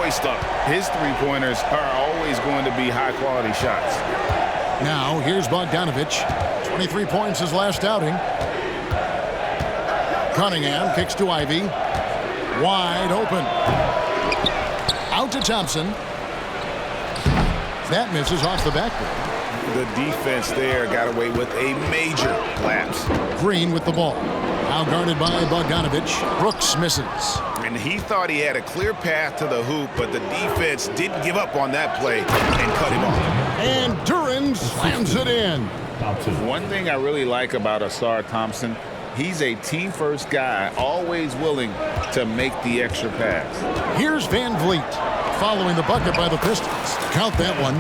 poised up. His three-pointers are always going to be high-quality shots. Now, here's Bogdanovich. 23 points his last outing. Cunningham kicks to Ivy. Wide open. Out to Thompson. That misses off the backboard. The defense there got away with a major lapse. Green with the ball. Now guarded by Bogdanovich. Brooks misses. And he thought he had a clear path to the hoop, but the defense didn't give up on that play and cut him off. And Duren slams it in. One thing I really like about Ausar Thompson, he's a team-first guy, always willing to make the extra pass. Here's Van Vliet following the bucket by the Pistons. Count that one.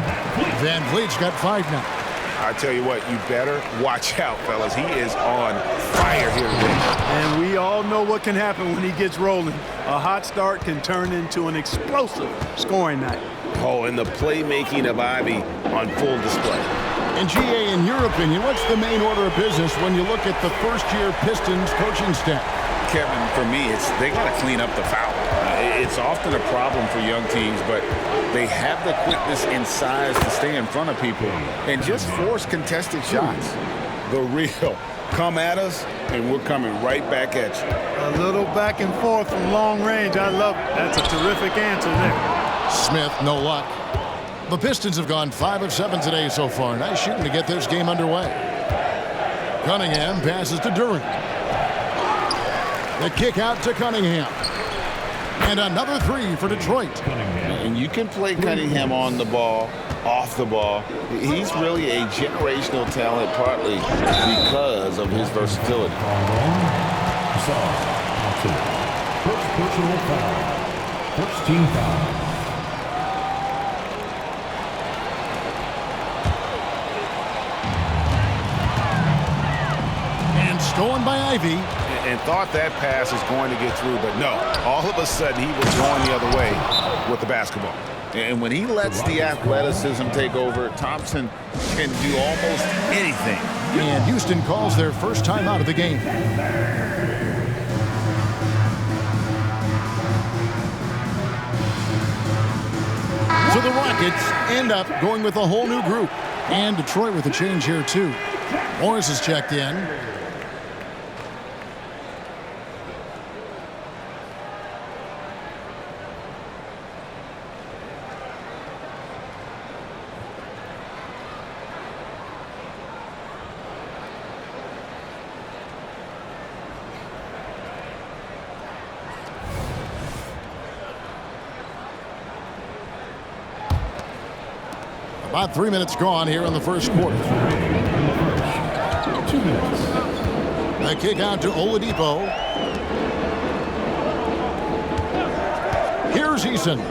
Van Vliet's got 5 now. I tell you what, you better watch out, fellas. He is on fire here today. And we all know what can happen when he gets rolling. A hot start can turn into an explosive scoring night. Oh, and the playmaking of Ivy on full display. And GA, in your opinion, what's the main order of business when you look at the first-year Pistons coaching staff? Kevin, for me, they got to clean up the foul. It's often a problem for young teams, but they have the quickness and size to stay in front of people and just force contested shots. The real come at us, and we're coming right back at you. A little back and forth from long range. I love it. That's a terrific answer there. Smith, no luck. The Pistons have gone 5 of 7 today so far. Nice shooting to get this game underway. Cunningham passes to Duren. The kick out to Cunningham. And another 3 for Detroit. And you can play Cunningham on the ball, off the ball. He's really a generational talent, partly because of his versatility. First personal foul. First team foul. And stolen by Ivy. And thought that pass was going to get through, but no. All of a sudden, he was going the other way with the basketball. And when he lets the athleticism take over, Thompson can do almost anything. And Houston calls their first time out of the game. So the Rockets end up going with a whole new group. And Detroit with a change here, too. Morris is checked in. About 3 minutes gone here in the first quarter. 2 minutes. The kick out to Oladipo. Here's Eason.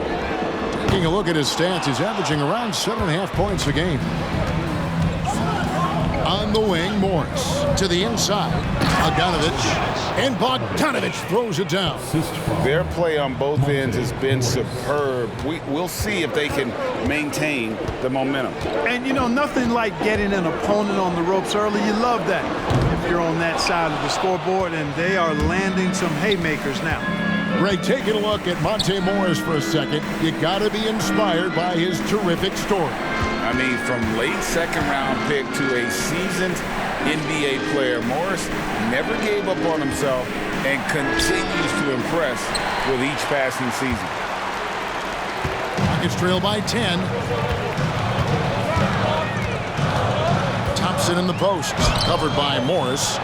Taking a look at his stats, he's averaging around 7.5 points a game. On the wing, Morris to the inside. Bogdanovich. And Bogdanovich throws it down. Their play on both ends has been superb. We'll see if they can maintain the momentum. And, you know, nothing like getting an opponent on the ropes early. You love that if you're on that side of the scoreboard, and they are landing some haymakers now. Ray, taking a look at Monte Morris for a second, you got to be inspired by his terrific story. I mean, from late second-round pick to a seasoned NBA player, Morris never gave up on himself and continues to impress with each passing season. Rockets trail by 10. Thompson in the post, covered by Morris.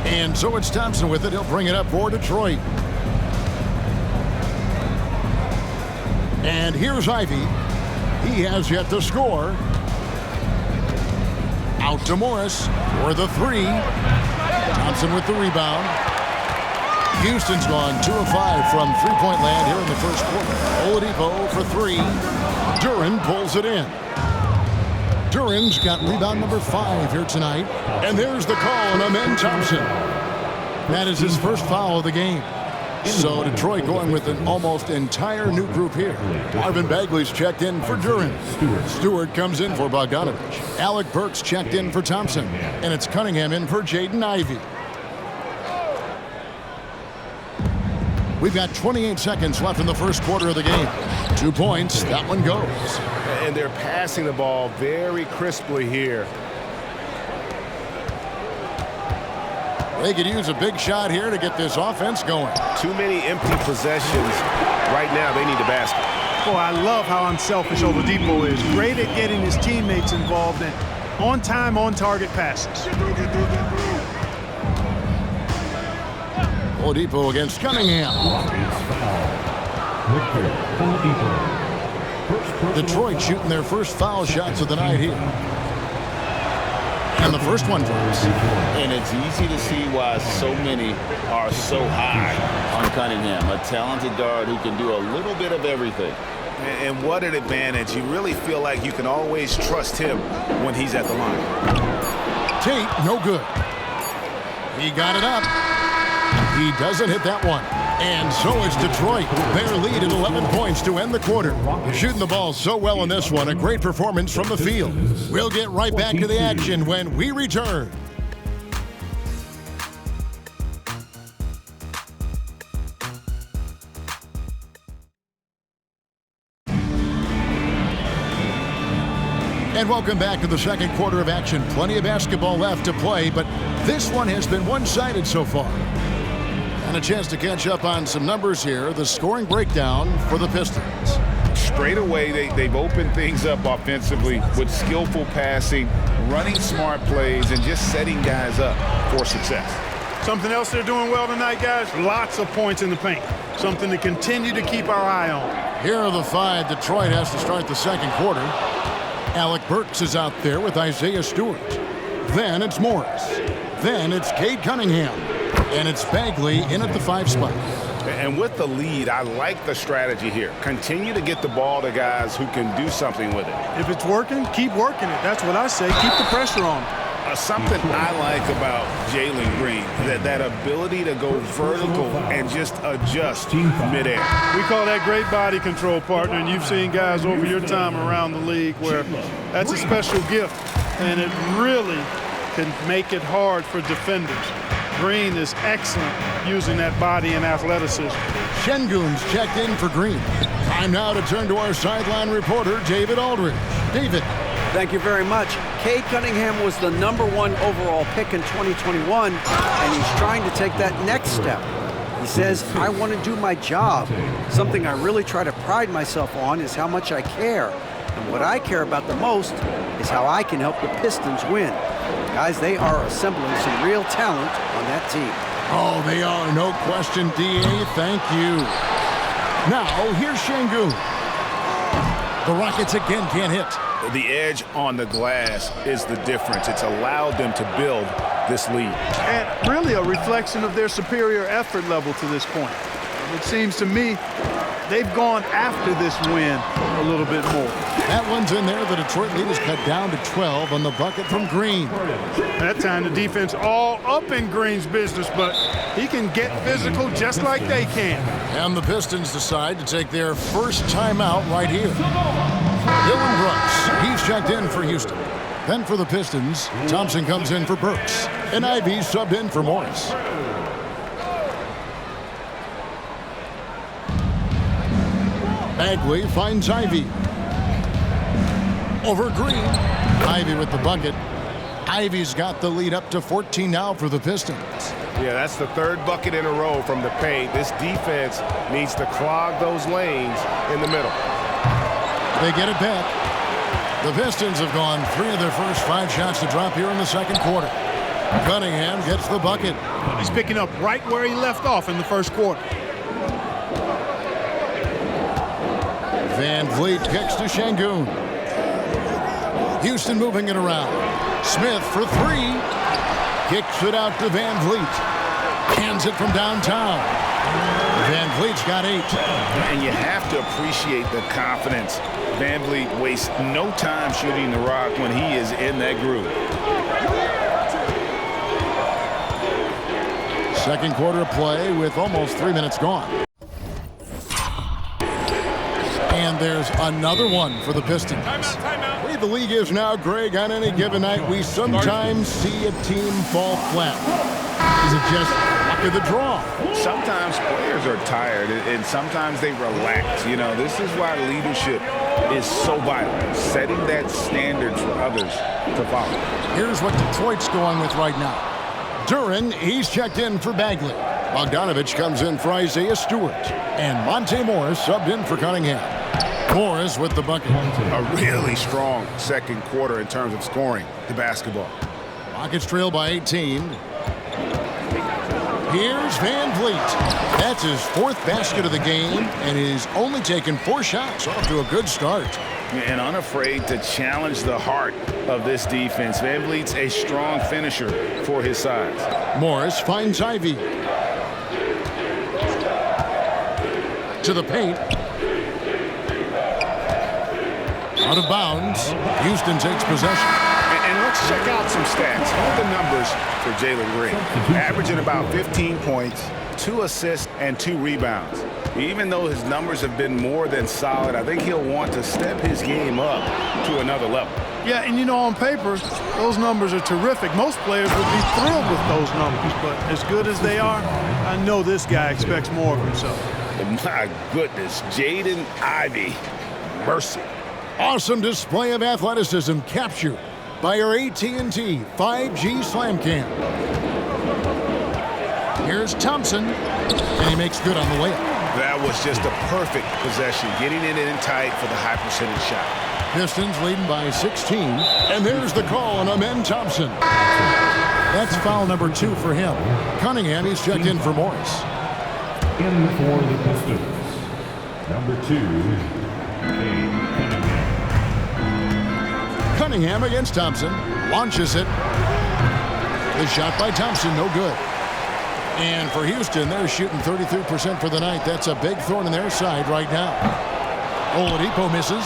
And so it's Thompson with it. He'll bring it up for Detroit. And here's Ivy. He has yet to score. Out to Morris for the 3. Thompson with the rebound. Houston's gone 2 of 5 from three-point land here in the first quarter. Oladipo for 3. Duren pulls it in. Duren's got rebound number 5 here tonight. And there's the call on Amen Thompson. That is his first foul of the game. So Detroit going with an almost entire new group here. Marvin Bagley's checked in for Duren. Stewart comes in for Bogdanovich. Alec Burks checked in for Thompson. And it's Cunningham in for Jaden Ivey. We've got 28 seconds left in the first quarter of the game. 2 points. That one goes. And they're passing the ball very crisply here. They could use a big shot here to get this offense going. Too many empty possessions. Right now, they need a basket. Boy, I love how unselfish Oladipo is. Great at getting his teammates involved in on-time, on-target passes. Oladipo against Cunningham. Detroit shooting their first foul shots of the night here. And the first one drops. And it's easy to see why so many are so high on Cunningham, a talented guard who can do a little bit of everything. And what an advantage. You really feel like you can always trust him when he's at the line. Tate, no good. He got it up. He doesn't hit that one. And so is Detroit. Their lead at 11 points to end the quarter. Shooting the ball so well in this one. A great performance from the field. We'll get right back to the action when we return. And welcome back to the second quarter of action. Plenty of basketball left to play, but this one has been one-sided so far. And a chance to catch up on some numbers here. The scoring breakdown for the Pistons. Straight away, they've opened things up offensively with skillful passing, running smart plays, and just setting guys up for success. Something else they're doing well tonight, guys, lots of points in the paint. Something to continue to keep our eye on. Here are the 5 Detroit has to start the second quarter. Alec Burks is out there with Isaiah Stewart. Then it's Morris. Then it's Cade Cunningham. And it's Bagley in at the 5 spot. And with the lead, I like the strategy here. Continue to get the ball to guys who can do something with it. If it's working, keep working it. That's what I say. Keep the pressure on. Something I like about Jalen Green, that ability to go vertical and just adjust midair. We call that great body control, partner, and you've seen guys over your time around the league where that's a special gift, and it really can make it hard for defenders. Green is excellent using that body and athleticism. Şengün's checked in for Green. Time now to turn to our sideline reporter, David Aldridge. David. Thank you very much. Cade Cunningham was the #1 overall pick in 2021, and he's trying to take that next step. He says, I want to do my job. Something I really try to pride myself on is how much I care. And what I care about the most is how I can help the Pistons win. Guys, they are assembling some real talent on that team. Oh, they are, no question, D.A. Thank you. Now, here's Şengün. The Rockets again can't hit. The edge on the glass is the difference. It's allowed them to build this lead. And really a reflection of their superior effort level to this point. It seems to me they've gone after this win a little bit more. That one's in there. The Detroit lead is cut down to 12 on the bucket from Green. That time the defense all up in Green's business, but he can get physical just like they can. And the Pistons decide to take their first timeout right here. Dylan Brooks, he's checked in for Houston. Then for the Pistons, Thompson comes in for Burks. And Ivey subbed in for Morris. Bagley finds Ivey. Over Green. Ivey with the bucket. Ivey's got the lead up to 14 now for the Pistons. Yeah, that's the third bucket in a row from the paint. This defense needs to clog those lanes in the middle. They get it back. The Pistons have gone 3 of their first 5 shots to drop here in the second quarter. Cunningham gets the bucket. He's picking up right where he left off in the first quarter. Van Vliet kicks to Şengün. Houston moving it around. Smith for 3. Kicks it out to Van Vliet. Hands it from downtown. Van Vliet's got 8. And you have to appreciate the confidence. Van Vliet wastes no time shooting the rock when he is in that groove. Second quarter play with almost 3 minutes gone. And there's another one for the Pistons. The way the league is now, Greg, on any given night, we sometimes see a team fall flat. Is it just luck of the draw. Sometimes players are tired, and sometimes they relax. You know, this is why leadership is so vital, setting that standard for others to follow. Here's what Detroit's going with right now. Duran, he's checked in for Bagley. Bogdanovich comes in for Isaiah Stewart. And Monte Morris subbed in for Cunningham. Morris with the bucket. A really strong second quarter in terms of scoring the basketball. Rockets trail by 18. Here's Van Vliet. That's his 4th basket of the game, and he's only taken 4 shots. Off to a good start. And unafraid to challenge the heart of this defense. Van Vliet's a strong finisher for his size. Morris finds Ivy. To the paint. Out of bounds. Houston takes possession. And let's check out some stats. Here are the numbers for Jalen Green. Averaging about 15 points, 2 assists, and 2 rebounds. Even though his numbers have been more than solid, I think he'll want to step his game up to another level. Yeah, and you know, on paper, those numbers are terrific. Most players would be thrilled with those numbers, but as good as they are, I know this guy expects more of himself. My goodness, Jaden Ivey. Mercy. Awesome display of athleticism captured by our AT&T 5G Slam Cam. Here's Thompson, and he makes good on the layup. That was just a perfect possession, getting it in tight for the high percentage shot. Pistons leading by 16, and there's the call on Amen Thompson. That's foul number 2 for him. Cunningham, he's checked in for Morris. In for the Pistons, number 2, Cade Cunningham. Cunningham against Thompson. Launches it. The shot by Thompson, no good. And for Houston, they're shooting 33% for the night. That's a big thorn in their side right now. Oladipo misses.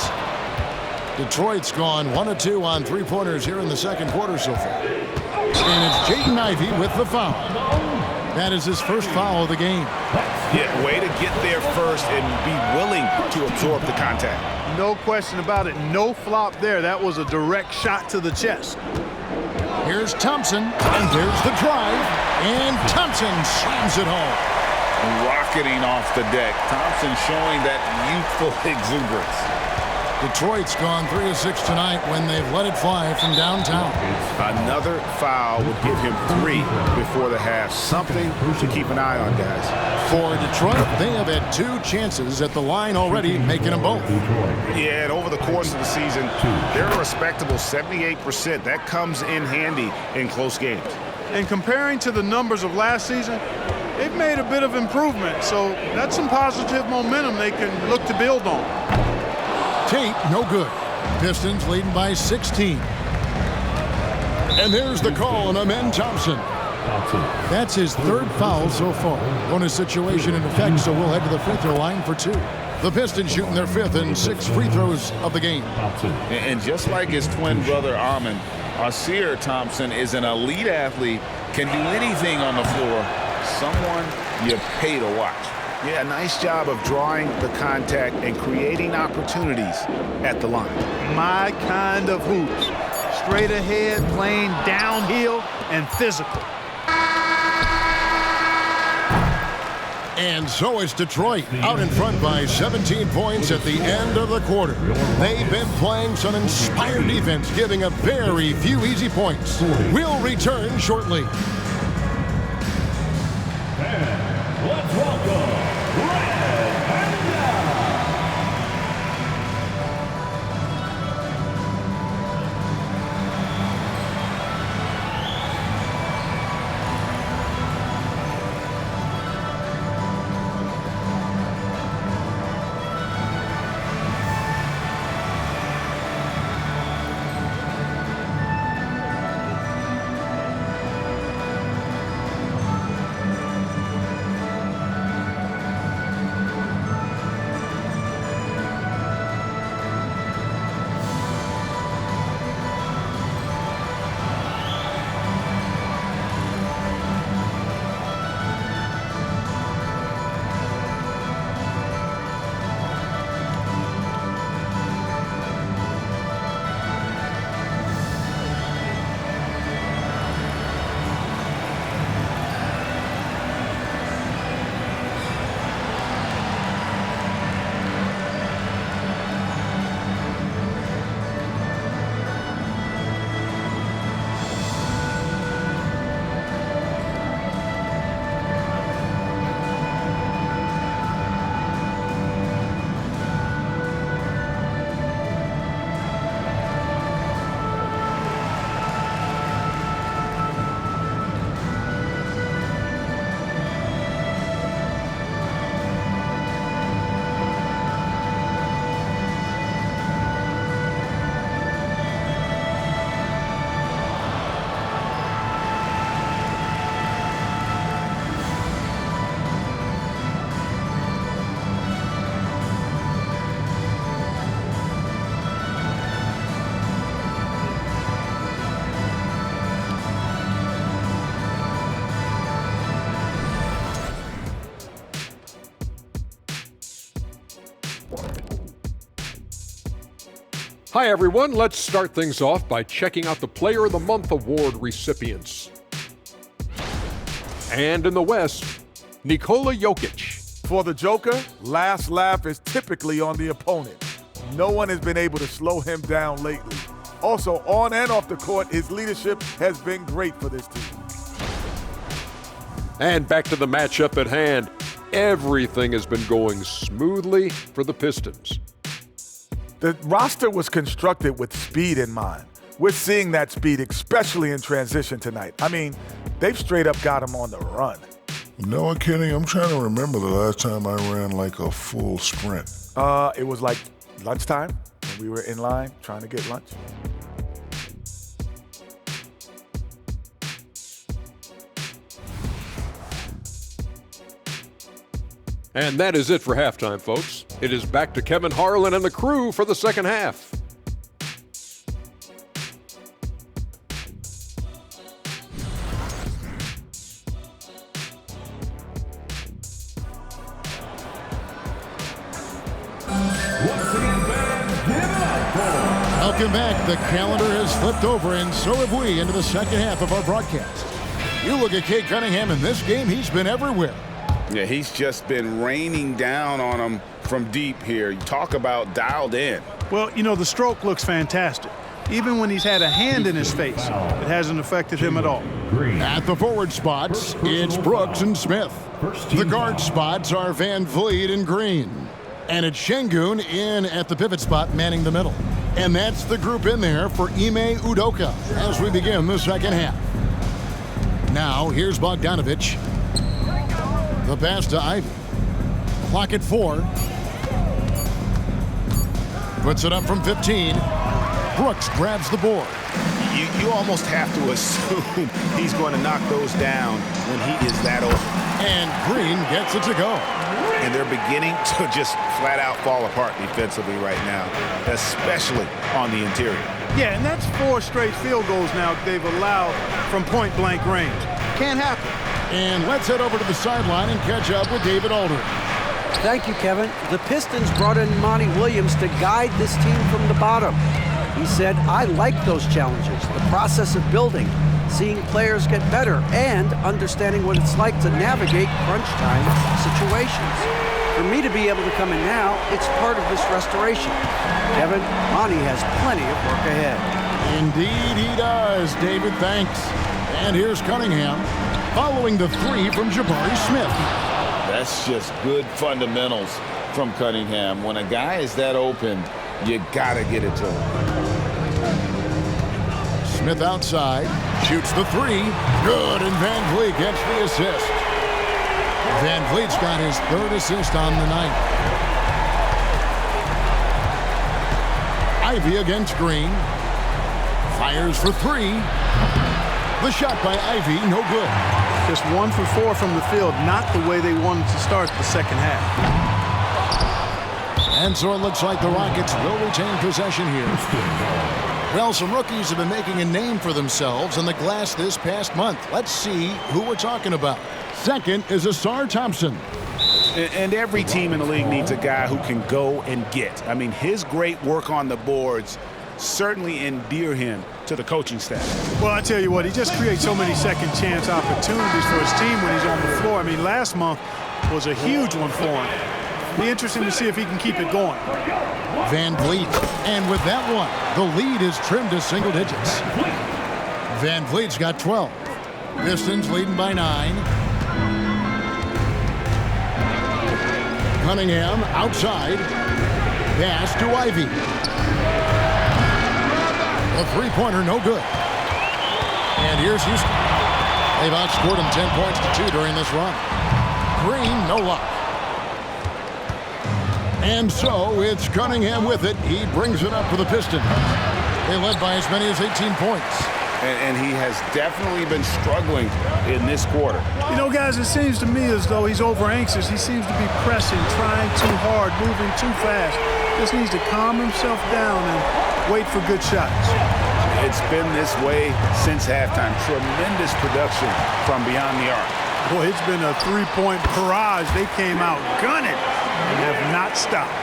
Detroit's gone 1 of 2 on 3-pointers here in the second quarter so far. And it's Jaden Ivey with the foul. That is his first foul of the game. Yeah, way to get there first and be willing to absorb the contact. No question about it. No flop there. That was a direct shot to the chest. Here's Thompson, and there's the drive. And Thompson slams it home. Rocketing off the deck. Thompson showing that youthful exuberance. Detroit's gone 3 of 6 tonight when they've let it fly from downtown. Another foul would give him 3 before the half. Something to keep an eye on, guys. For Detroit, they have had 2 chances at the line already, making them both. Yeah, and over the course of the season, they're a respectable 78%. That comes in handy in close games. And comparing to the numbers of last season, they've made a bit of improvement. So that's some positive momentum they can look to build on. Tate, no good. Pistons leading by 16. And there's the call on Amen Thompson. That's his 3rd foul so far. Bonus situation in effect, so we'll head to the free throw line for 2. The Pistons shooting their 5th and 6th free throws of the game. And just like his twin brother Armin, Asir Thompson is an elite athlete, can do anything on the floor. Someone you pay to watch. Yeah, nice job of drawing the contact and creating opportunities at the line. My kind of hoops. Straight ahead, playing downhill, and physical. And so it's Detroit out in front by 17 points at the end of the quarter. They've been playing some inspired defense, giving up very few easy points. We'll return shortly. And let's welcome Hi, everyone. Let's start things off by checking out the Player of the Month award recipients. And in the West, Nikola Jokic. For the Joker, last laugh is typically on the opponent. No one has been able to slow him down lately. Also, on and off the court, his leadership has been great for this team. And back to the matchup at hand. Everything has been going smoothly for the Pistons. The roster was constructed with speed in mind. We're seeing that speed, especially in transition tonight. I mean, they've straight up got him on the run. You know what, Kenny? I'm trying to remember the last time I ran like a full sprint. It was like lunchtime when we were in line trying to get lunch. And that is it for halftime, folks. It is back to Kevin Harlan and the crew for the second half. Welcome back. The calendar has flipped over, and so have we, into the second half of our broadcast. You look at Cade Cunningham in this game, he's been everywhere. Yeah, he's just been raining down on him from deep here. You talk about dialed in. Well, you know, the stroke looks fantastic. Even when he's had a hand in his face, it hasn't affected him at all. At the forward spots, it's Brooks and Smith. The guard spots are Van Vliet and Green. And it's Şengün in at the pivot spot, manning the middle. And that's the group in there for Ime Udoka as we begin the second half. Now, here's Bogdanović. The pass to Ivy. Clock at 4. Puts it up from 15. Brooks grabs the board. You almost have to assume he's going to knock those down when he is that open. And Green gets it to go. And they're beginning to just flat out fall apart defensively right now, especially on the interior. Yeah, and that's 4 straight field goals now they've allowed from point-blank range. Can't happen. And let's head over to the sideline and catch up with David Aldridge. Thank you, Kevin. The Pistons brought in Monty Williams to guide this team from the bottom. He said, I like those challenges, the process of building, seeing players get better, and understanding what it's like to navigate crunch time situations. For me to be able to come in now, it's part of this restoration. Kevin, Monty has plenty of work ahead. Indeed he does, David, thanks. And here's Cunningham, following the 3 from Jabari Smith. That's just good fundamentals from Cunningham. When a guy is that open, you gotta get it to him. Smith outside, shoots the 3. Good, and Van Vliet gets the assist. Van Vliet's got his 3rd assist on the night. Ivy against Green. Fires for 3. The shot by Ivy, no good. Just 1 for 4 from the field, not the way they wanted to start the second half. And so it looks like the Rockets will retain possession here. Well, some rookies have been making a name for themselves in the glass this past month. Let's see who we're talking about. Second is Asar Thompson. And every team in the league needs a guy who can go and get. I mean, his great work on the boards certainly endear him to the coaching staff. Well, I tell you what, he just creates so many second chance opportunities for his team when he's on the floor. I mean, last month was a huge one for him. Be interesting to see if he can keep it going. Van Vliet, and with that one, the lead is trimmed to single digits. Van Vliet's got 12. Pistons leading by 9. Cunningham outside. Pass to Ivy. A 3-pointer, no good. And here's Houston. They've outscored him 10 points to 2 during this run. Green, no luck. And so it's Cunningham with it. He brings it up for the Pistons. They led by as many as 18 points. And he has definitely been struggling in this quarter. You know, guys, it seems to me as though he's over anxious. He seems to be pressing, trying too hard, moving too fast. Just needs to calm himself down and wait for good shots. It's been this way since halftime. Tremendous production from beyond the arc. Boy, it's been a 3-point barrage. They came out gunning and have not stopped.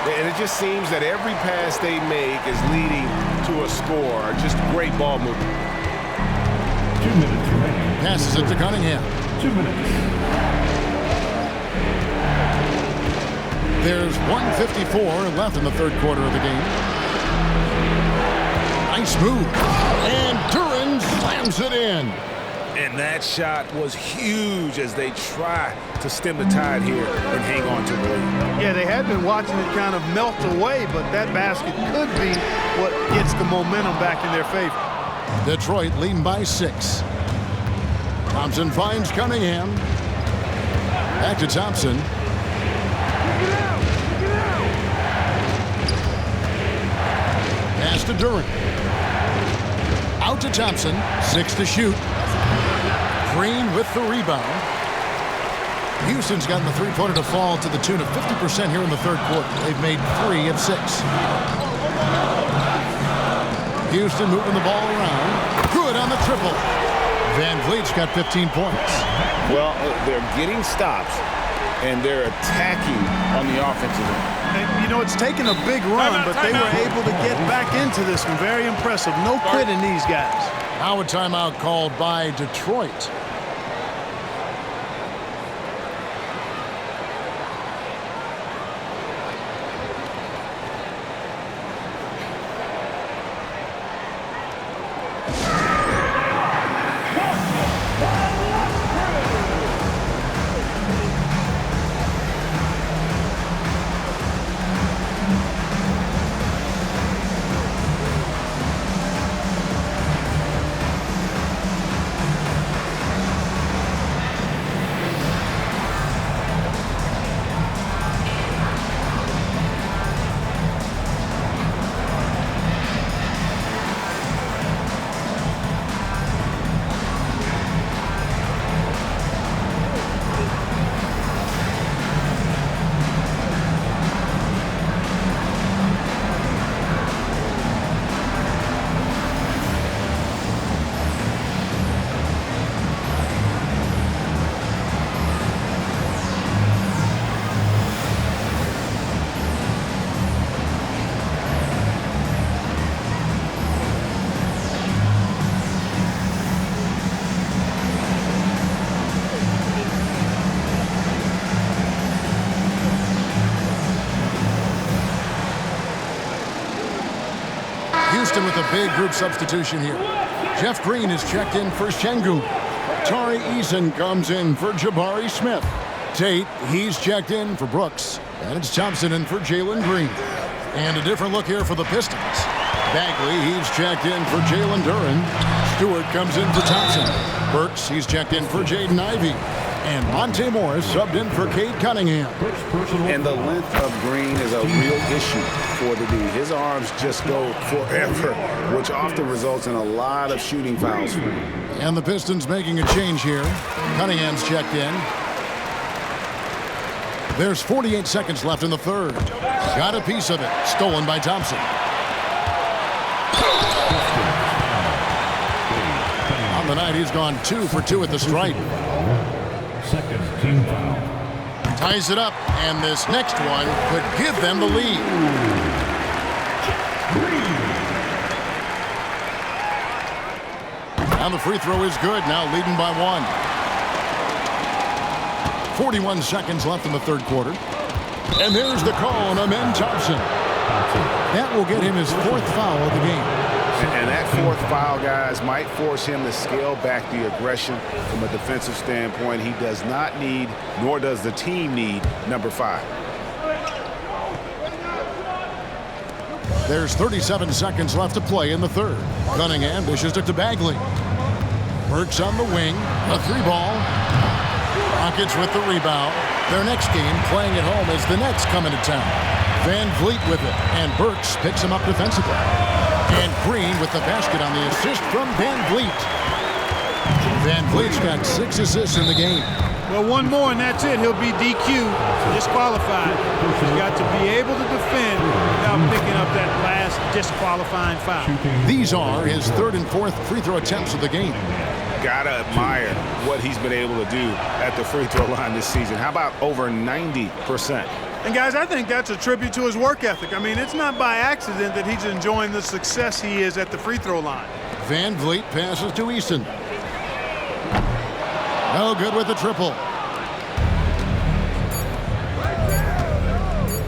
And it just seems that every pass they make is leading to a score. Just great ball movement. 2 minutes remaining. Passes it to Cunningham. 2 minutes. There's 1:54 left in the third quarter of the game. Nice move. And Duren slams it in. And that shot was huge as they try to stem the tide here and hang on to the lead. Yeah, they had been watching it kind of melt away, but that basket could be what gets the momentum back in their favor. Detroit leading by 6. Thompson finds Cunningham. Back to Thompson. Pass to Duren. Out to Thompson. 6 to shoot. Green with the rebound. Houston's gotten the three-pointer to fall to the tune of 50% here in the third quarter. They've made 3 of 6. Houston moving the ball around. Good on the triple. Van Vliet's got 15 points. Well, they're getting stops, and they're attacking on the offensive end. And, you know, it's taken a big run, but they were able to get back into this one. Very impressive. No quitting these guys. Now a timeout called by Detroit. Houston with a big group substitution here. Jeff Green is checked in for Şengün. Tari Eason comes in for Jabari Smith. Tate, he's checked in for Brooks. And it's Thompson in for Jalen Green. And a different look here for the Pistons. Bagley, he's checked in for Jalen Duren. Stewart comes in for Thompson. Burks, he's checked in for Jaden Ivey. And Monte Morris subbed in for Cade Cunningham. And the length of Green is a real issue for the D. His arms just go forever, which often results in a lot of shooting fouls. And the Pistons making a change here. Cunningham's checked in. There's 48 seconds left in the third. Got a piece of it. Stolen by Thompson. On the night, he's gone 2 for 2 at the stripe. Second team foul. Ties it up, and this next one could give them the lead. And the free throw is good, now leading by 1. 41 seconds left in the third quarter. And there's the call on Amen Thompson. That will get him his 4th foul of the game. And that 4th foul, guys, might force him to scale back the aggression from a defensive standpoint. He does not need, nor does the team need, number 5. There's 37 seconds left to play in the third. Cunningham dishes it to Bagley. Burks on the wing. A 3-ball. Rockets with the rebound. Their next game, playing at home, as the Nets come into town. Van Vliet with it, and Burks picks him up defensively. And Green with the basket on the assist from Van Vliet. Van Vliet's got 6 assists in the game. Well, one more and that's it. He'll be DQ'd, disqualified. He's got to be able to defend without picking up that last disqualifying foul. These are his 3rd and 4th free throw attempts of the game. Gotta admire what he's been able to do at the free throw line this season. How about over 90%? And guys, I think that's a tribute to his work ethic. I mean, it's not by accident that he's enjoying the success he is at the free throw line. Van Vliet passes to Easton. No good with the triple.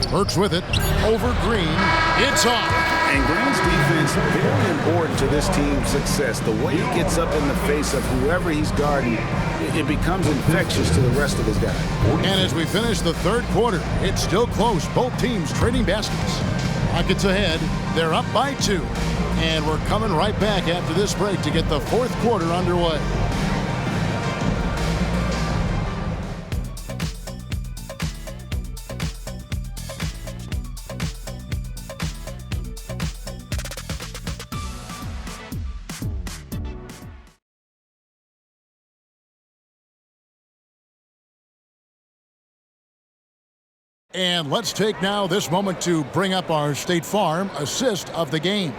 Burks with it. Over Green. It's off. And Green's defense, very important to this team's success. The way he gets up in the face of whoever he's guarding, it becomes infectious to the rest of his guys. And as we finish the third quarter, it's still close. Both teams trading baskets. Rockets ahead. They're up by 2. And we're coming right back after this break to get the fourth quarter underway. And let's take now this moment to bring up our State Farm assist of the game.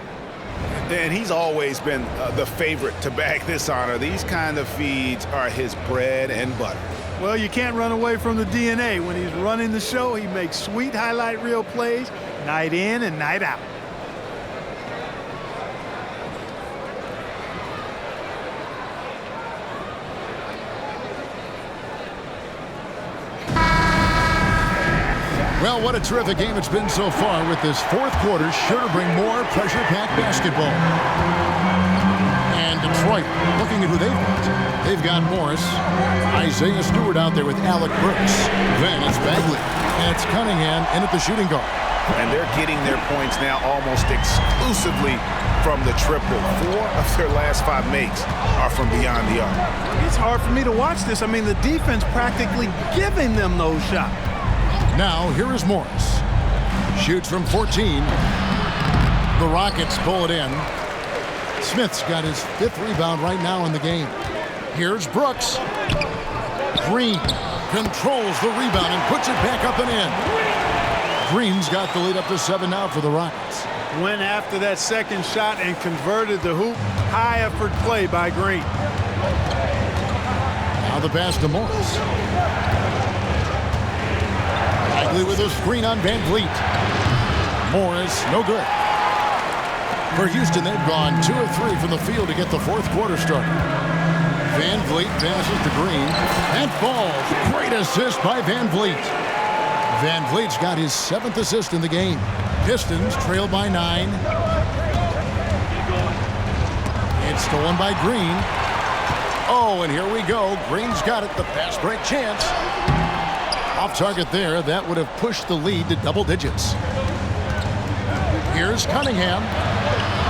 And he's always been the favorite to bag this honor. These kind of feeds are his bread and butter. Well, you can't run away from the DNA. When he's running the show, he makes sweet highlight reel plays night in and night out. Well, what a terrific game it's been so far, with this fourth quarter sure to bring more pressure-packed basketball. And Detroit looking at who they've got. They've got Morris, Isaiah Stewart out there with Alec Burks. Then it's Bagley, and it's Cunningham in at the shooting guard. And they're getting their points now almost exclusively from the triple. 4 of their last 5 makes are from beyond the arc. It's hard for me to watch this. I mean, the defense practically giving them those shots. Now, here is Morris. Shoots from 14. The Rockets pull it in. Smith's got his 5th rebound right now in the game. Here's Brooks. Green controls the rebound and puts it back up and in. Green's got the lead up to 7 now for the Rockets. Went after that second shot and converted the hoop. High effort play by Green. Now the pass to Morris. Bagley with a screen on Van Vliet. Morris, no good. For Houston, they've gone 2 of 3 from the field to get the fourth quarter started. Van Vliet passes to Green. And falls. Great assist by Van Vliet. Van Vliet's got his 7th assist in the game. Pistons trail by 9. It's stolen by Green. Oh, and here we go. Green's got it. The pass break chance. Off target there. That would have pushed the lead to double digits. Here's Cunningham.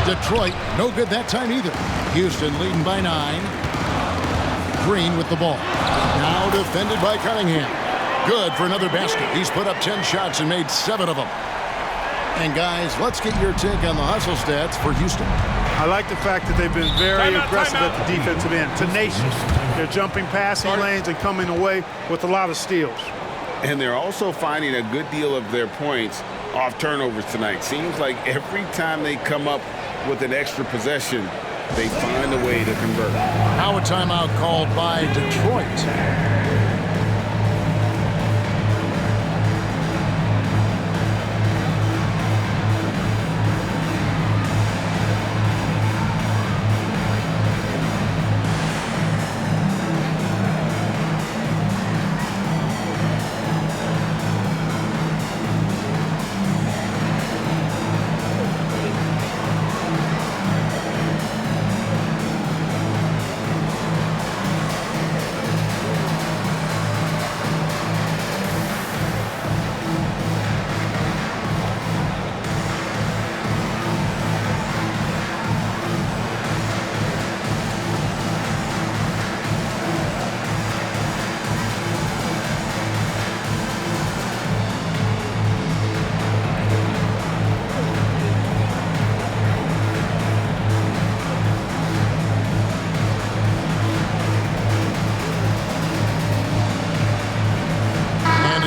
Detroit, no good that time either. Houston leading by 9. Green with the ball. Now defended by Cunningham. Good for another basket. He's put up 10 shots and made 7 of them. And guys, let's get your take on the hustle stats for Houston. I like the fact that they've been very aggressive at the defensive end. Tenacious. They're jumping passing lanes and coming away with a lot of steals. And they're also finding a good deal of their points off turnovers tonight. Seems like every time they come up with an extra possession, they find a way to convert. Now a timeout called by Detroit.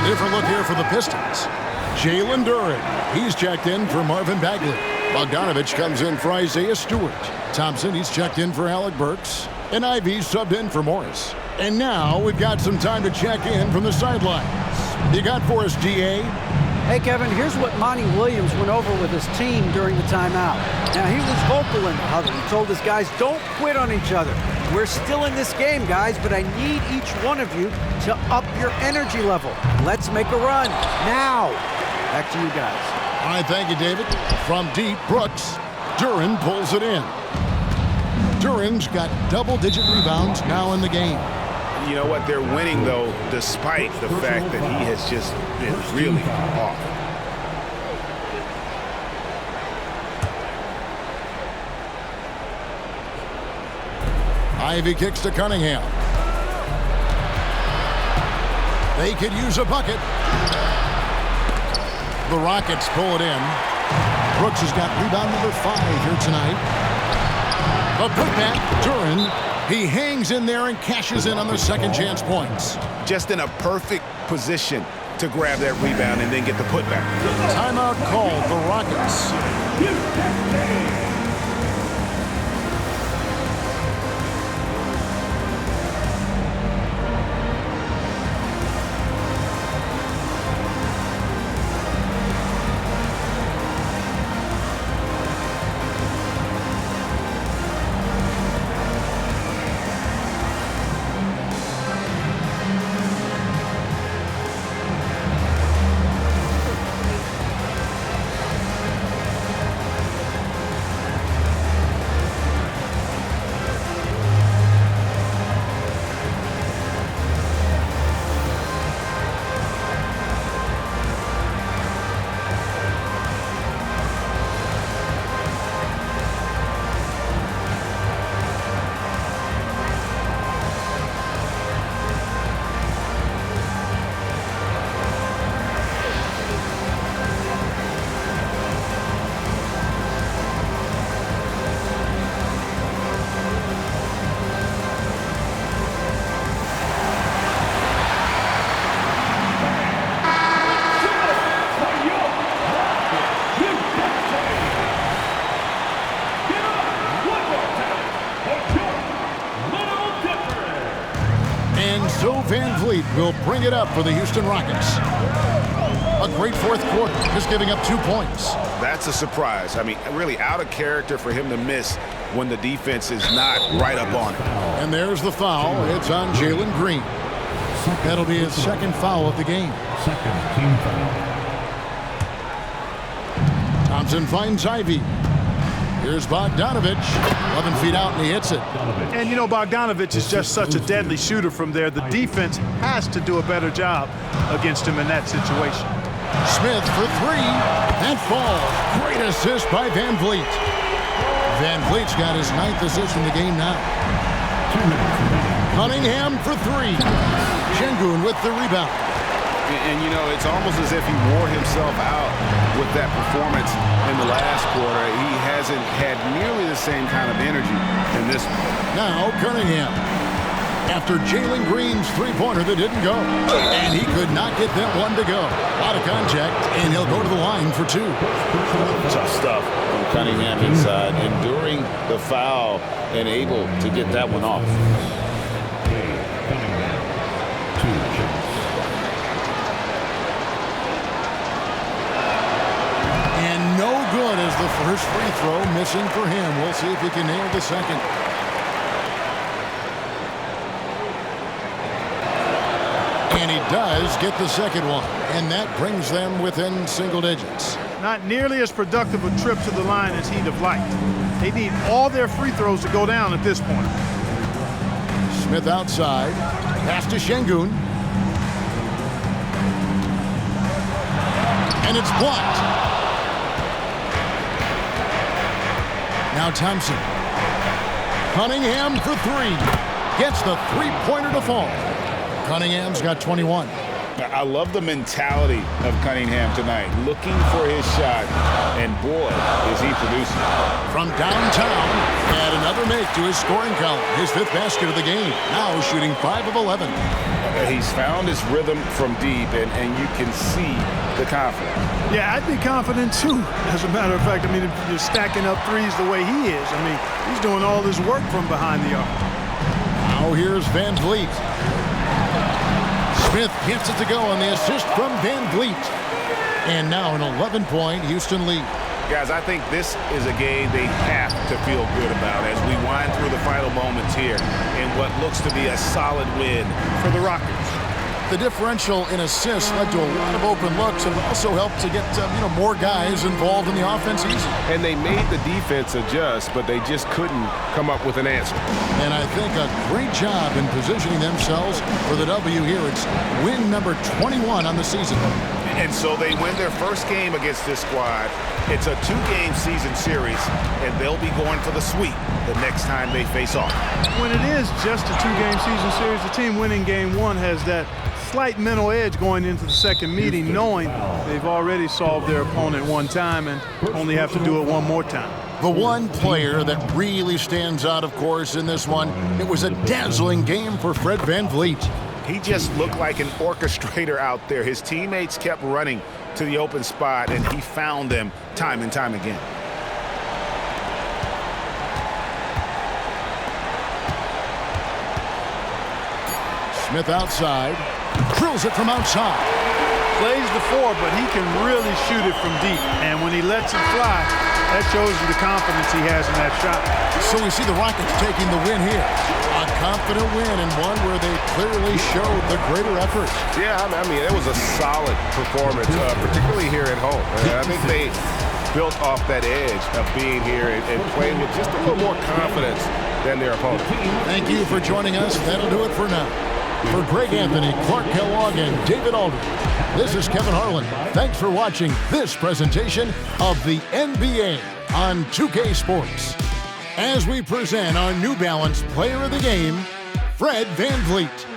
Different look here for the Pistons. Jalen Duren, he's checked in for Marvin Bagley. Bogdanovich comes in for Isaiah Stewart. Thompson, he's checked in for Alec Burks. And Ivy subbed in for Morris. And now we've got some time to check in from the sidelines. You got for us, DA? Hey, Kevin, here's what Monty Williams went over with his team during the timeout. Now, he was vocal in the huddle. He told his guys, don't quit on each other. We're still in this game, guys, but I need each one of you to up your energy level. Let's make a run now. Back to you guys. All right, thank you, David. From deep, Brooks. Duren pulls it in. Duren's got double-digit rebounds now in the game. You know what? They're winning, though, despite the fact that he has just been really off. Ivy kicks to Cunningham. They could use a bucket. The Rockets pull it in. Brooks has got rebound number 5 here tonight. The putback, Duren. He hangs in there and cashes in on the second chance points. Just in a perfect position to grab that rebound and then get the putback. Timeout called, the Rockets. Van Vliet will bring it up for the Houston Rockets. A great fourth quarter, just giving up 2 points. That's a surprise. I mean, really out of character for him to miss when the defense is not right up on him. And there's the foul. It's on Jalen Green. That'll be his second foul of the game. Second team foul. Thompson finds Ivy. Here's Bogdanovich. 11 feet out, and he hits it. And, you know, Bogdanovich is just such a deadly shooter from there. The defense has to do a better job against him in that situation. Smith for 3. That falls. Great assist by Van Vliet. Van Vliet's got his 9th assist in the game now. Cunningham for 3. Şengün with the rebound. And, you know, it's almost as if he wore himself out with that performance in the last quarter. He hasn't had nearly the same kind of energy in this one. Now Cunningham. After Jalen Green's three-pointer that didn't go. And he could not get that one to go. A lot of contact, and he'll go to the line for 2. Tough stuff from Cunningham inside, enduring the foul and able to get that one off. No good as the first free throw missing for him. We'll see if he can nail the second. And he does get the second one. And that brings them within single digits. Not nearly as productive a trip to the line as he'd have liked. They need all their free throws to go down at this point. Smith outside. Pass to Şengün. And it's blocked. Now Thompson. Cunningham for 3. Gets the three-pointer to fall. Cunningham's got 21. I love the mentality of Cunningham tonight, looking for his shot, and boy, is he producing. From downtown, add another make to his scoring column. His 5th basket of the game, now shooting 5 of 11. He's found his rhythm from deep, and you can see the confidence. Yeah, I'd be confident too. As a matter of fact, I mean, if you're stacking up threes the way he is, I mean, he's doing all this work from behind the arc. Now here's Van Vliet. Smith gets it to go on the assist from Van Vliet. And now an 11-point Houston lead. Guys, I think this is a game they have to feel good about as we wind through the final moments here in what looks to be a solid win for the Rockets. The differential in assists led to a lot of open looks and also helped to get more guys involved in the offense easy. And they made the defense adjust, but they just couldn't come up with an answer. And I think a great job in positioning themselves for the W here. It's win number 21 on the season. And so they win their first game against this squad. It's a 2-game season series, and they'll be going for the sweep the next time they face off. When it is just a 2-game season series, the team winning game 1 has that slight mental edge going into the second meeting, knowing they've already solved their opponent one time and only have to do it one more time. The one player that really stands out, of course, in this one, it was a dazzling game for Fred VanVleet. He just looked like an orchestrator out there. His teammates kept running to the open spot, and he found them time and time again. Smith outside, drills it from outside. Plays the 4, but he can really shoot it from deep. And when he lets it fly, that shows you the confidence he has in that shot. So we see the Rockets taking the win here. A confident win and one where they clearly showed the greater effort. Yeah, I mean, it was a solid performance, particularly here at home. I think they built off that edge of being here and playing with just a little more confidence than their opponent. Thank you for joining us. That'll do it for now. For Greg Anthony, Clark Kellogg, and David Aldridge, this is Kevin Harlan. Thanks for watching this presentation of the NBA on 2K Sports. As we present our New Balance Player of the Game, Fred VanVleet.